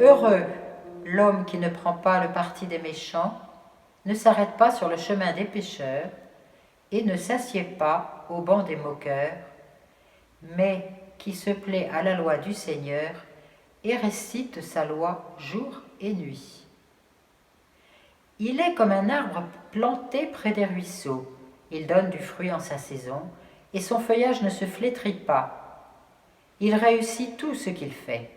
Heureux l'homme qui ne prend pas le parti des méchants, ne s'arrête pas sur le chemin des pécheurs, et ne s'assied pas au banc des moqueurs, mais qui se plaît à la loi du Seigneur et récite sa loi jour et nuit. Il est comme un arbre planté près des ruisseaux. Il donne du fruit en sa saison, et son feuillage ne se flétrit pas. Il réussit tout ce qu'il fait.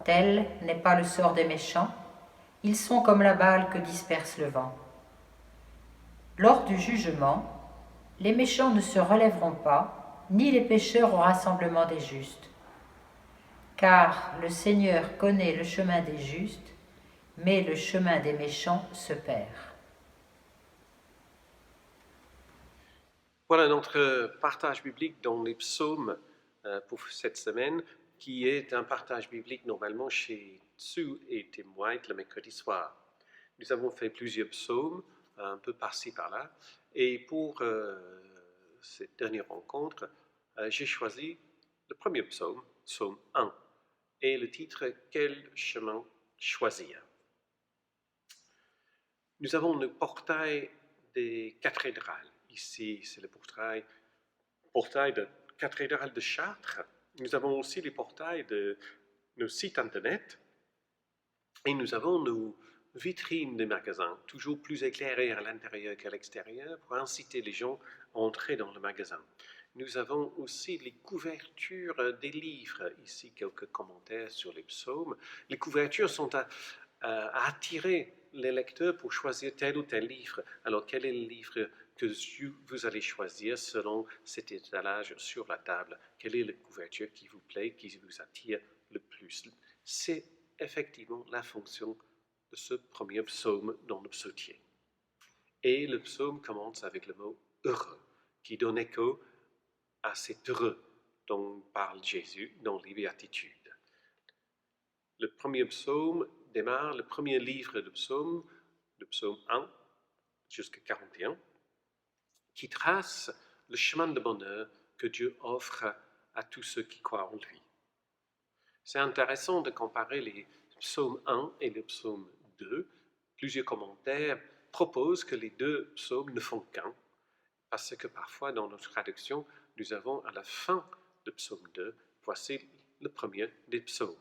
Tel n'est pas le sort des méchants. Ils sont comme la balle que disperse le vent. Lors du jugement, les méchants ne se relèveront pas, ni les pécheurs au rassemblement des justes. Car le Seigneur connaît le chemin des justes, mais le chemin des méchants se perd. Voilà notre partage biblique dans les psaumes pour cette semaine, qui est un partage biblique normalement chez Sue et Tim White le mercredi soir. Nous avons fait plusieurs psaumes, un peu par-ci par-là, et pour cette dernière rencontre, j'ai choisi le premier psaume, psaume 1, et le titre « Quel chemin choisir ?» Nous avons le portail des cathédrales. Ici, c'est le portail de cathédrale de Chartres. Nous avons aussi les portails de nos sites internet et nous avons nos vitrines de magasins, toujours plus éclairées à l'intérieur qu'à l'extérieur pour inciter les gens à entrer dans le magasin. Nous avons aussi les couvertures des livres. Ici, quelques commentaires sur les psaumes. Les couvertures sont à attirer les lecteurs pour choisir tel ou tel livre. Alors, quel est le livre que vous allez choisir selon cet étalage sur la table? Quelle est la couverture qui vous plaît, qui vous attire le plus? C'est effectivement la fonction de ce premier psaume dans le psautier. Et le psaume commence avec le mot « heureux », qui donne écho à cet heureux dont parle Jésus dans les béatitudes. Le premier psaume démarre, le premier livre de psaume, le psaume 1 jusqu'à 41, qui trace le chemin de bonheur que Dieu offre à tous ceux qui croient en lui. C'est intéressant de comparer les psaumes 1 et le psaume 2. Plusieurs commentaires proposent que les deux psaumes ne font qu'un, parce que parfois dans notre traduction, nous avons à la fin de psaume 2, voici le premier des psaumes.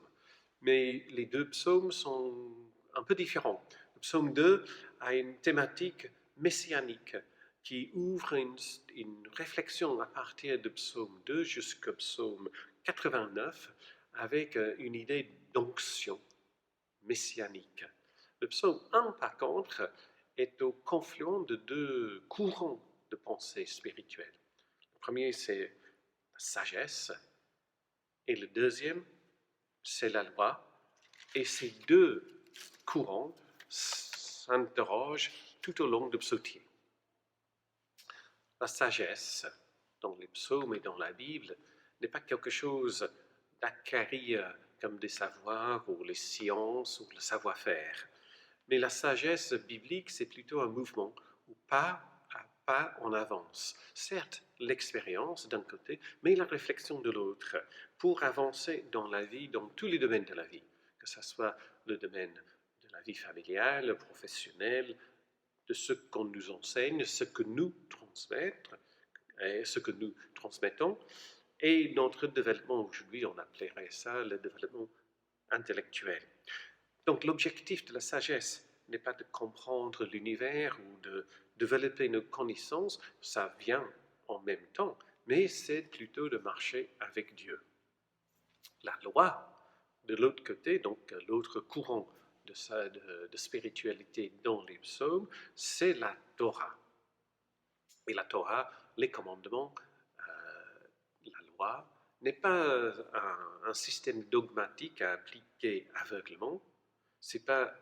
Mais les deux psaumes sont un peu différents. Le psaume 2 a une thématique messianique qui ouvre une réflexion à partir de psaume 2 jusqu'au psaume 89 avec une idée d'onction messianique. Le psaume 1, par contre, est au confluent de deux courants de pensée spirituelle. Le premier, c'est la sagesse, et le deuxième, c'est la loi. Et ces deux courants s'interrogent tout au long du psautier. La sagesse, dans les psaumes et dans la Bible, n'est pas quelque chose d'acquérir comme des savoirs ou les sciences ou le savoir-faire. Mais la sagesse biblique, c'est plutôt un mouvement où pas à pas on avance. Certes, l'expérience d'un côté, mais la réflexion de l'autre, pour avancer dans la vie, dans tous les domaines de la vie, que ce soit le domaine de la vie familiale, professionnelle, de ce qu'on nous enseigne, ce que nous transmettons, et notre développement aujourd'hui, on appellerait ça le développement intellectuel. Donc l'objectif de la sagesse n'est pas de comprendre l'univers ou de développer nos connaissances, ça vient en même temps, mais c'est plutôt de marcher avec Dieu. La loi, de l'autre côté, donc l'autre courant de spiritualité dans les psaumes, c'est la Torah. Et la Torah, les commandements, la loi, n'est pas un système dogmatique à appliquer aveuglement. C'est pas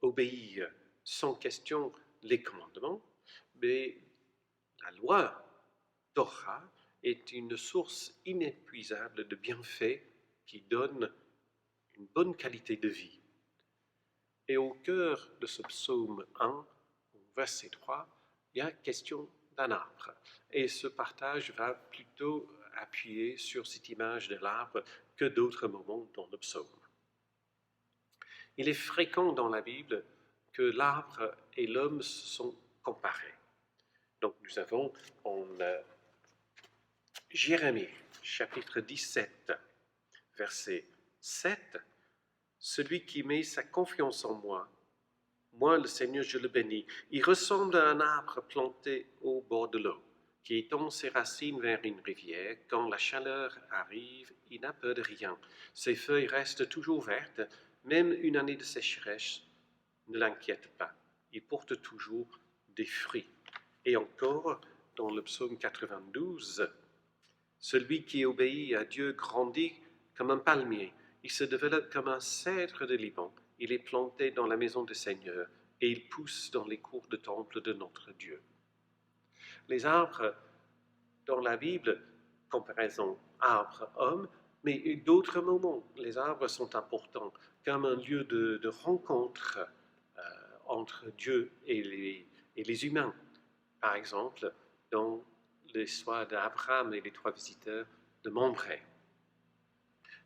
obéir sans question les commandements, mais la loi Torah est une source inépuisable de bienfaits qui donne une bonne qualité de vie. Et au cœur de ce psaume 1, verset 3, il y a question d'un arbre. Et ce partage va plutôt appuyer sur cette image de l'arbre que d'autres moments dans le psaume. Il est fréquent dans la Bible que l'arbre et l'homme sont comparés. Donc nous avons en Jérémie, chapitre 17, verset 7, « Celui qui met sa confiance en moi, moi le Seigneur, je le bénis. Il ressemble à un arbre planté au bord de l'eau, qui étend ses racines vers une rivière. Quand la chaleur arrive, il n'a peur de rien. Ses feuilles restent toujours vertes, même une année de sécheresse ne l'inquiète pas. Il porte toujours des fruits. » Et encore, dans le psaume 92, « Celui qui obéit à Dieu grandit comme un palmier. Il se développe comme un cèdre de Liban. Il est planté dans la maison du Seigneur et il pousse dans les cours de temple de notre Dieu. » Les arbres dans la Bible, comparaison arbre-homme, mais d'autres moments, les arbres sont importants comme un lieu de rencontre entre Dieu et les humains. Par exemple, dans l'histoire d'Abraham et les 3 visiteurs de Mambré.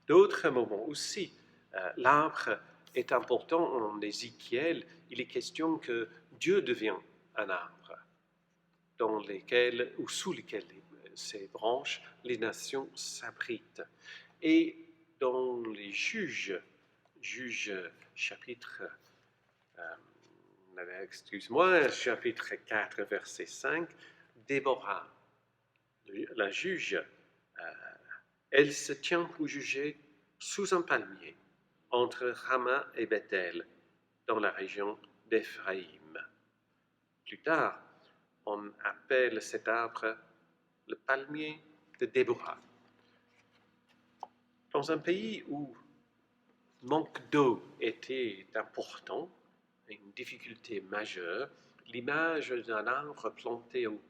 D'autres moments aussi, l'arbre est important en Ézéchiel. Il est question que Dieu devient un arbre, dans lesquels, ou sous lesquels ses branches, les nations s'abritent. Et dans les Juges chapitre, chapitre 4, verset 5, Déborah, la juge, elle se tient pour juger sous un palmier, entre Rama et Bethel, dans la région d'Éphraïm. Plus tard, on appelle cet arbre le palmier de Déborah. Dans un pays où le manque d'eau était important, une difficulté majeure, l'image d'un arbre planté au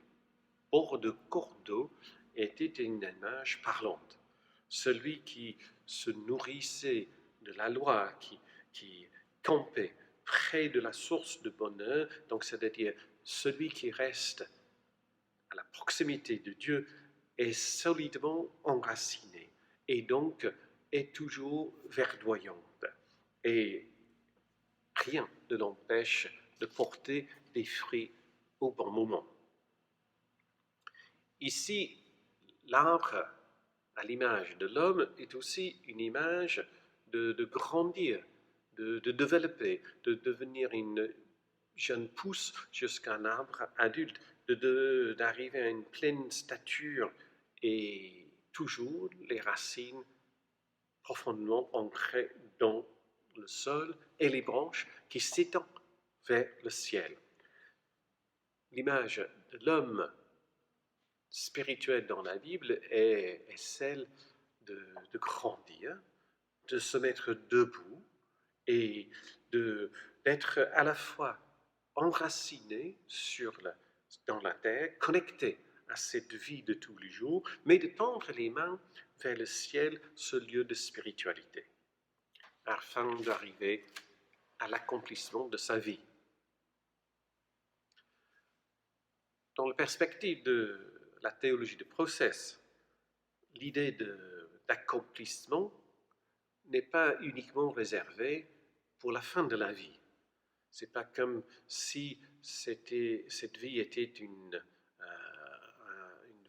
bord de cours d'eau était une image parlante. Celui qui se nourrissait de la loi, qui campait près de la source de bonheur, donc c'est-à-dire celui qui reste à la proximité de Dieu est solidement enraciné et donc est toujours verdoyante. Et rien ne l'empêche de porter des fruits au bon moment. Ici, l'arbre, à l'image de l'homme, est aussi une image de grandir, de développer, de devenir une jeune pousse jusqu'à un arbre adulte, d'arriver à une pleine stature et toujours les racines profondément ancrées dans le sol et les branches qui s'étendent vers le ciel. L'image de l'homme spirituel dans la Bible est celle de grandir, de se mettre debout et d'être à la fois enraciné dans la terre, connecté à cette vie de tous les jours, mais de tendre les mains vers le ciel, ce lieu de spiritualité, afin d'arriver à l'accomplissement de sa vie. Dans la perspective de la théologie du process, l'idée d'accomplissement n'est pas uniquement réservée pour la fin de la vie. Ce n'est pas comme si cette vie était une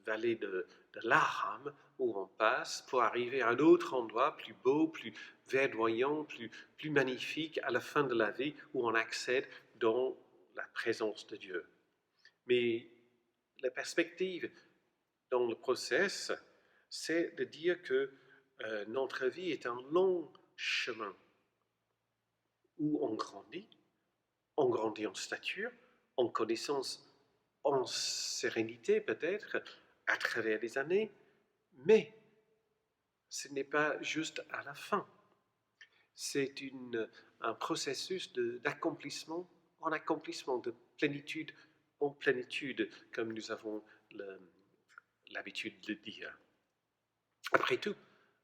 vallée de larmes où on passe pour arriver à un autre endroit plus beau, plus verdoyant, plus magnifique à la fin de la vie où on accède dans la présence de Dieu. Mais la perspective dans le process, c'est de dire que notre vie est un long chemin où on grandit en stature, en connaissance, en sérénité peut-être, à travers les années, mais ce n'est pas juste à la fin. C'est un processus d'accomplissement en accomplissement, de plénitude en plénitude, comme nous avons l'habitude de dire. Après tout,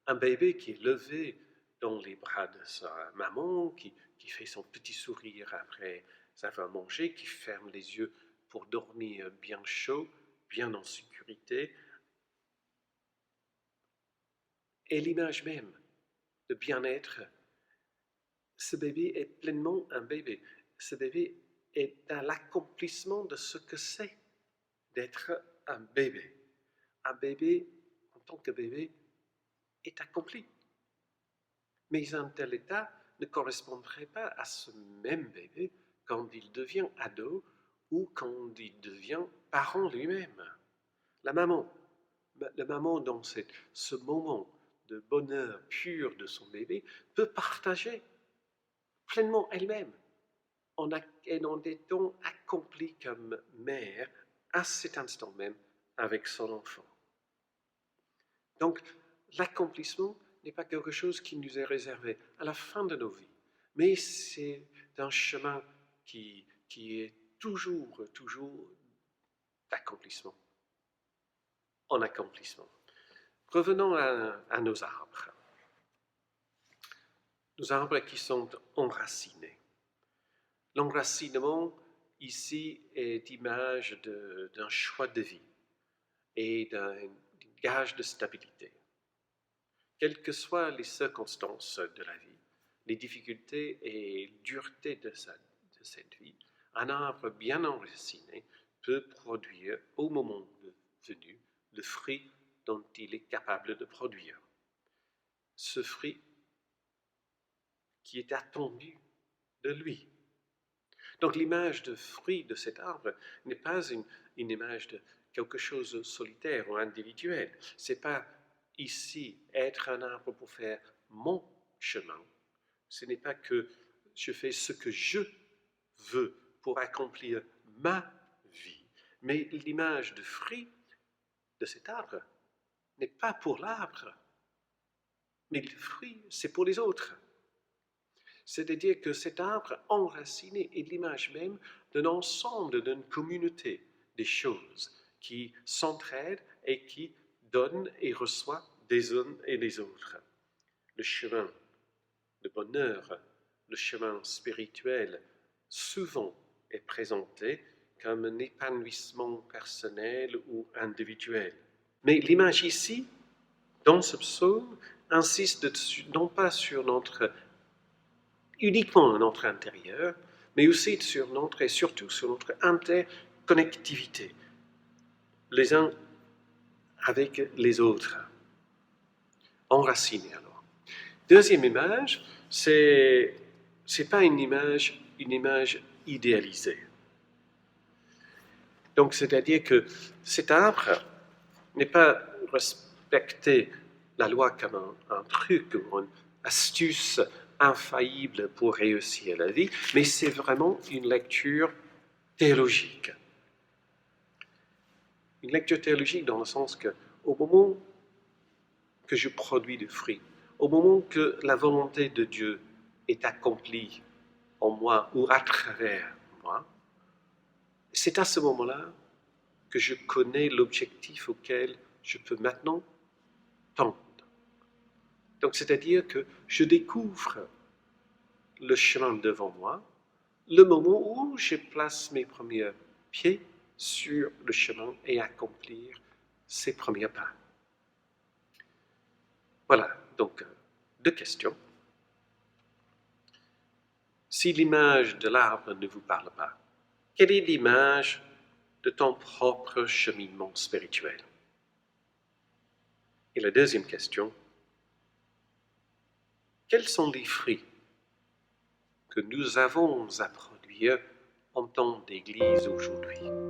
un bébé qui est levé dans les bras de sa maman, qui fait son petit sourire après avoir mangé, qui ferme les yeux pour dormir bien chaud, bien en sécurité, est l'image même de bien-être. Ce bébé est pleinement un bébé. Ce bébé est dans l'accomplissement de ce que c'est d'être un bébé. Un bébé, en tant que bébé, est accompli. Mais un tel état ne correspondrait pas à ce même bébé quand il devient ado ou quand il devient parent lui-même. La maman dans ce moment de bonheur pur de son bébé peut partager pleinement elle-même en étant accomplie comme mère à cet instant même avec son enfant. Donc, l'accomplissement n'est pas quelque chose qui nous est réservé à la fin de nos vies, mais c'est un chemin qui est toujours d'accomplissement en accomplissement. Revenons à nos arbres. Nos arbres qui sont enracinés. L'enracinement ici est image d'un choix de vie et d'un gage de stabilité. Quelles que soient les circonstances de la vie, les difficultés et dureté de cette vie, un arbre bien enraciné peut produire au moment venu le fruit dont il est capable de produire. Ce fruit qui est attendu de lui. Donc l'image de fruit de cet arbre n'est pas une image de quelque chose de solitaire ou individuel. Ce n'est pas ici être un arbre pour faire mon chemin. Ce n'est pas que je fais ce que je veux pour accomplir ma vie. Mais l'image de fruit de cet arbre n'est pas pour l'arbre, mais le fruit, c'est pour les autres. C'est-à-dire que cet arbre enraciné est l'image même d'un ensemble, d'une communauté des choses qui s'entraident et qui donnent et reçoivent des uns et des autres. Le chemin de bonheur, le chemin spirituel, souvent est présenté comme un épanouissement personnel ou individuel. Mais l'image ici, dans ce psaume, insiste non pas sur uniquement notre intérieur, mais aussi sur notre, et surtout sur notre interconnectivité, les uns avec les autres, enracinés alors. Deuxième image, c'est pas une image idéalisée. Donc, c'est-à-dire que cet arbre n'est pas respecté la loi comme un truc ou une astuce infaillible pour réussir la vie, mais c'est vraiment une lecture théologique. Une lecture théologique dans le sens que, au moment que je produis du fruit, au moment que la volonté de Dieu est accomplie en moi ou à travers moi, c'est à ce moment-là que je connais l'objectif auquel je peux maintenant tendre. Donc, c'est-à-dire que je découvre le chemin devant moi, le moment où je place mes premiers pieds sur le chemin et accomplir ses premiers pas. Voilà, donc, 2 questions. Si l'image de l'arbre ne vous parle pas, quelle est l'image de ton propre cheminement spirituel? Et la deuxième question, quels sont les fruits que nous avons à produire en tant d'Église aujourd'hui?